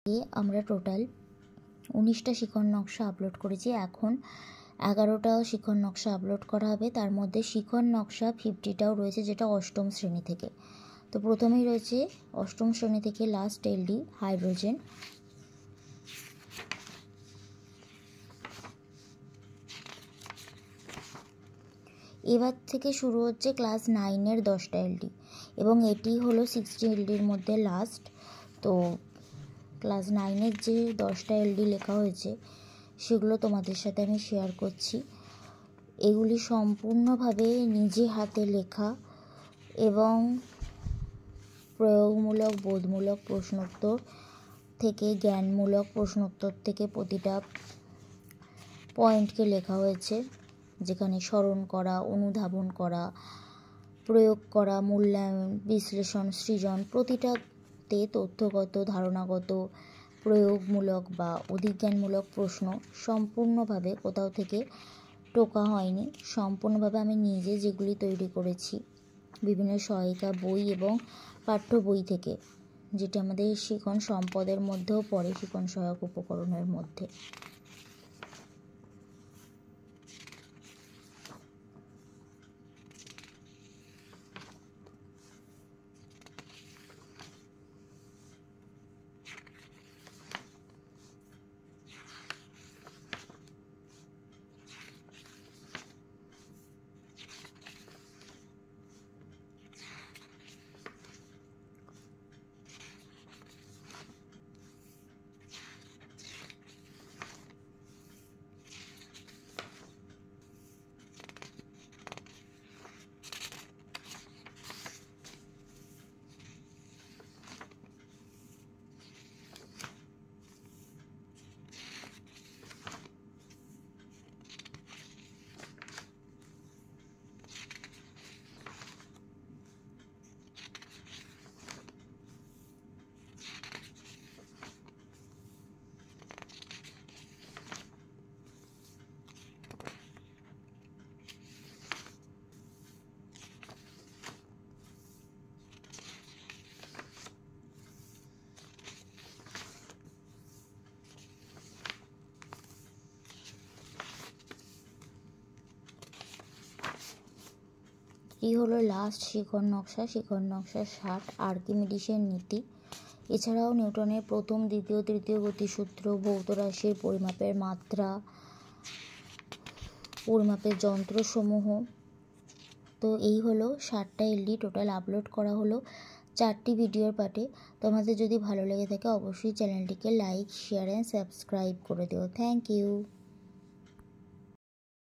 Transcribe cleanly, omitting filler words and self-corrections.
আমরা টোটাল 19টা শিখন নকশা আপলোড করেছি। এখন 11টা শিখন নকশা আপলোড করা হবে। তার মধ্যে শিখন নকশা 50টাও রয়েছে, যেটা অষ্টম শ্রেণী থেকে। তো প্রথমেই রয়েছে অষ্টম শ্রেণী থেকে লাস্ট এলডি হাইড্রোজেন। এবার থেকে শুরু হচ্ছে ক্লাস 9-এর 10টা এলডি, এবং এটি হলো 60 এলডির মধ্যে লাস্ট। তো ক্লাস 9-এর যে 10টা এলডি লেখা হয়েছে সেগুলো তোমাদের সাথে আমি শেয়ার করছি। এগুলি সম্পূর্ণভাবে নিজে হাতে লেখা এবং প্রয়োগমূলক বোধমূলক প্রশ্নোত্তর থেকে, জ্ঞানমূলক প্রশ্নোত্তর থেকে প্রতিটা পয়েন্টকে লেখা হয়েছে, যেখানে স্মরণ করা, অনুধাবন করা, প্রয়োগ করা, মূল্যায়ন, বিশ্লেষণ, সৃজন, প্রতিটাতে তথ্যগত, ধারণাগত, প্রয়োগমূলক বা অধিজ্ঞানমূলক প্রশ্ন সম্পূর্ণভাবে কোথাও থেকে টোকা হয়নি। সম্পূর্ণভাবে আমি নিজে যেগুলি তৈরি করেছি বিভিন্ন সহায়িকা বই এবং পাঠ্য বই থেকে, যেটি আমাদের শিখন সম্পদের মধ্যেও পড়ে, শিখন সহায়ক উপকরণের মধ্যে। এই হলো লাস্ট শিখন নকশা। শিখন নকশা 60 আর্কিমিডিসের নীতি, এছাড়াও নিউটনের প্রথম, দ্বিতীয়, তৃতীয় গতিসূত্র, ভৌত রাশির পরিমাপের মাত্রা, পরিমাপের যন্ত্রসমূহ। তো এই হলো 60টা এলডি টোটাল আপলোড করা হলো 4টি ভিডিওর পার্টে। তোমাদের যদি ভালো লেগে থাকে অবশ্যই চ্যানেলটিকে লাইক, শেয়ার অ্যান্ড সাবস্ক্রাইব করে দিও। Thank you.